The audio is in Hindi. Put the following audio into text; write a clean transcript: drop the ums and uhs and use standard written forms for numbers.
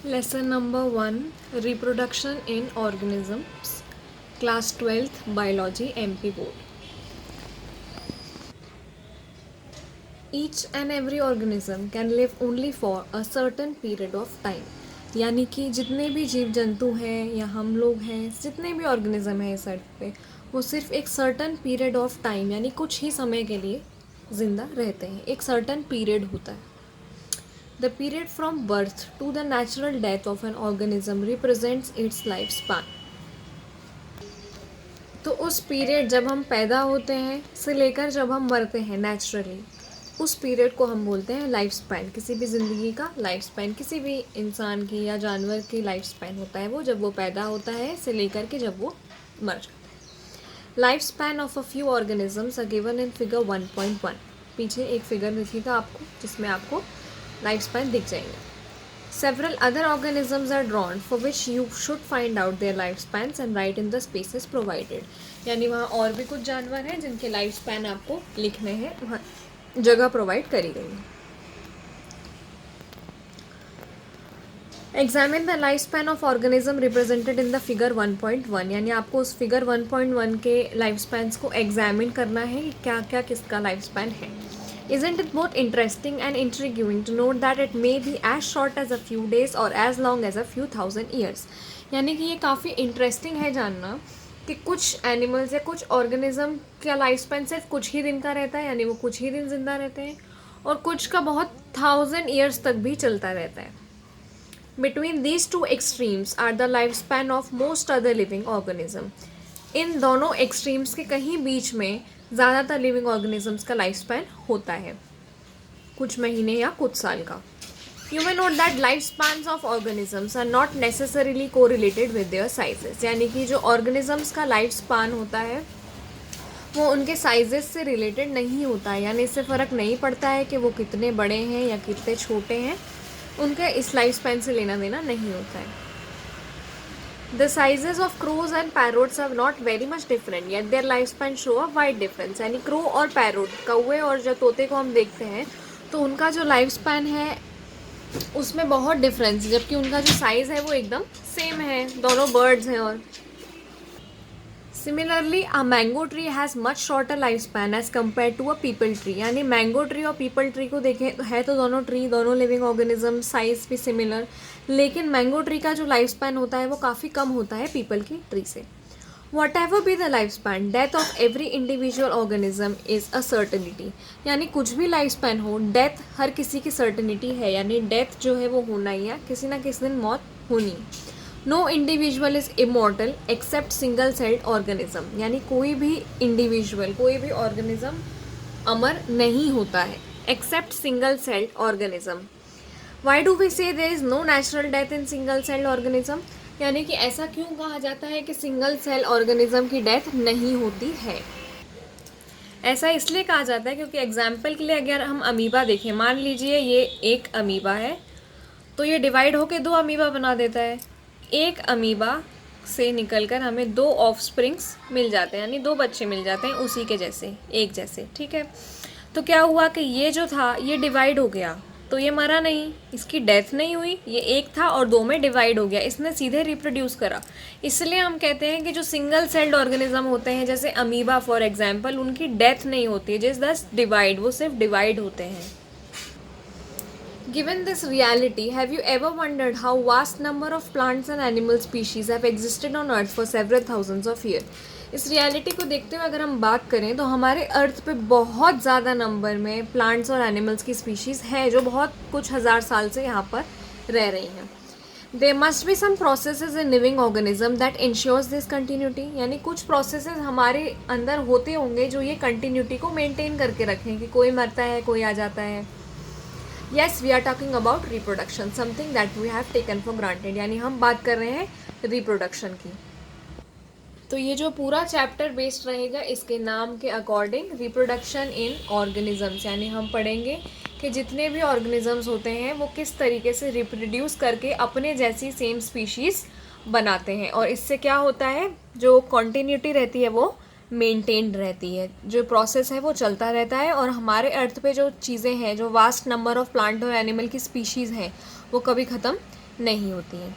Lesson number 1, Reproduction in Organisms, Class 12th Biology MP Board. Each and every organism can live only for a certain period of time. यानी कि जितने भी जीव जंतु हैं या हम लोग हैं, जितने भी ऑर्गेनिज्म हैं इस अर्थ पे, वो सिर्फ एक सर्टन पीरियड ऑफ टाइम यानी कुछ ही समय के लिए ज़िंदा रहते हैं. एक सर्टन पीरियड होता है. The period from birth to the natural death of an organism represents its lifespan. तो उस पीरियड जब हम पैदा होते हैं से लेकर जब हम मरते हैं नेचुरली, उस पीरियड को हम बोलते हैं लाइफ स्पैन. किसी भी ज़िंदगी का लाइफ स्पैन, किसी भी इंसान की या जानवर की लाइफ स्पैन होता है वो जब वो पैदा होता है से लेकर के जब वो मर जाता है. Life span of a few organisms are given in figure 1.1. पीछे एक फिगर दिखेगा आपको जिसमें आपको लाइफ स्पैन दिख जाएंगे. Several other organisms are drawn for which you should find out their lifespans and write in the spaces provided. यानी वहाँ और भी कुछ जानवर हैं जिनके लाइफ स्पैन आपको लिखने हैं, वहाँ जगह प्रोवाइड करी गई है. Examine the lifespan of organism represented in the figure 1.1. यानी आपको उस फिगर 1.1 के लाइफ स्पैन्स को एग्जामिन करना है कि क्या क्या किसका लाइफ स्पैन है. Isn't it both interesting and intriguing to note that it may be as short as a few days or as long as a few thousand years? यानी कि ये काफ़ी इंटरेस्टिंग है जानना कि कुछ एनिमल्स या कुछ ऑर्गेनिज्म का लाइफ स्पैन सिर्फ कुछ ही दिन का रहता है, यानी वो कुछ ही दिन जिंदा रहते हैं, और कुछ का बहुत 1000 ईयर्स तक भी चलता रहता है. Between these two extremes are the lifespan of most other living organism. इन दोनों एक्सट्रीम्स के कहीं बीच में ज़्यादातर लिविंग ऑर्गेनिजम्स का लाइफ स्पैन होता है, कुछ महीने या कुछ साल का. You may note that life spans of organisms are not necessarily correlated with their sizes. यानी कि जो ऑर्गेनिजम्स का लाइफ स्पैन होता है वो उनके साइजेस से रिलेटेड नहीं होता है. यानी इससे फ़र्क नहीं पड़ता है कि वो कितने बड़े हैं या कितने छोटे हैं, उनका इस लाइफ स्पैन से लेना देना नहीं होता है. The sizes of crows and parrots are not very much different, yet their lifespan show a wide difference. यानी क्रो और पैरोट, कौवे और जो तोते को हम देखते हैं तो उनका जो लाइफ स्पैन है उसमें बहुत डिफरेंस, जबकि उनका जो साइज़ है वो एकदम सेम है, दोनों बर्ड्स हैं. और similarly a mango tree has much shorter life span as compare to a peepal tree. यानी मैंगो ट्री और पीपल ट्री को देखें तो है तो दोनों ट्री, दोनों लिविंग ऑर्गेनिज्म, साइज भी सिमिलर, लेकिन मैंगो ट्री का जो लाइफ स्पैन होता है वो काफ़ी कम होता है पीपल की ट्री से. What ever be the life span, death of every individual organism is a certainty. यानी कुछ भी लाइफ स्पैन हो, डेथ हर किसी की सर्टनिटी है. यानी डेथ जो है वो होना ही है, किसी ना किसी दिन मौत होनी. No individual is immortal except single celled organism. यानी कोई भी इंडिविजुअल, कोई भी ऑर्गेनिज्म अमर नहीं होता है except single celled organism. Why do we say there is no natural death in single celled organism. यानी कि ऐसा क्यों कहा जाता है कि सिंगल सेल ऑर्गेनिज्म की डेथ नहीं होती है. ऐसा इसलिए कहा जाता है क्योंकि एग्जाम्पल के लिए अगर हम अमीबा देखें, मान लीजिए ये एक अमीबा है तो ये डिवाइड होकर 2 अमीबा बना देता है. एक अमीबा से निकलकर हमें 2 ऑफस्प्रिंग्स मिल जाते हैं, यानी 2 बच्चे मिल जाते हैं उसी के जैसे, एक जैसे. ठीक है, तो क्या हुआ कि ये जो था ये डिवाइड हो गया, तो ये मरा नहीं, इसकी डेथ नहीं हुई. ये एक था और 2 में डिवाइड हो गया, इसने सीधे रिप्रोड्यूस करा. इसलिए हम कहते हैं कि जो सिंगल सेल्ड ऑर्गेनिज्म होते हैं जैसे अमीबा फॉर एग्जांपल, उनकी डेथ नहीं होती है, जस्ट दस डिवाइड, वो सिर्फ डिवाइड होते हैं. Given this reality, have you ever wondered how vast number of plants and animal species have existed on Earth for several thousands of years? इस रियलिटी को देखते हुए अगर हम बात करें तो हमारे अर्थ पे बहुत ज़्यादा नंबर में प्लांट्स और एनिमल्स की स्पीशीज़ हैं जो बहुत कुछ हज़ार साल से यहाँ पर रह रही हैं. There must be some processes in living organism that ensures this continuity. यानी कुछ प्रोसेसेस हमारे अंदर होते होंगे जो ये कंटिन्यूटी को मेंटेन करके रखें कि कोई मरता है कोई आ जाता है. Yes, we are talking about reproduction, something that we have taken for granted. यानी हम बात कर रहे हैं रिप्रोडक्शन की. तो ये जो पूरा चैप्टर बेस्ड रहेगा इसके नाम के अकॉर्डिंग, रिप्रोडक्शन इन ऑर्गेनिजम्स. यानी हम पढ़ेंगे कि जितने भी ऑर्गेनिजम्स होते हैं वो किस तरीके से रिप्रोड्यूस करके अपने जैसी सेम स्पीशीज़ बनाते हैं, और इससे क्या होता है, जो कॉन्टीन्यूटी रहती है वो मेंटेन्ड रहती है, जो प्रोसेस है वो चलता रहता है. और हमारे अर्थ पे जो चीज़ें हैं, जो वास्ट नंबर ऑफ प्लांट और एनिमल की स्पीशीज़ हैं, वो कभी ख़त्म नहीं होती हैं।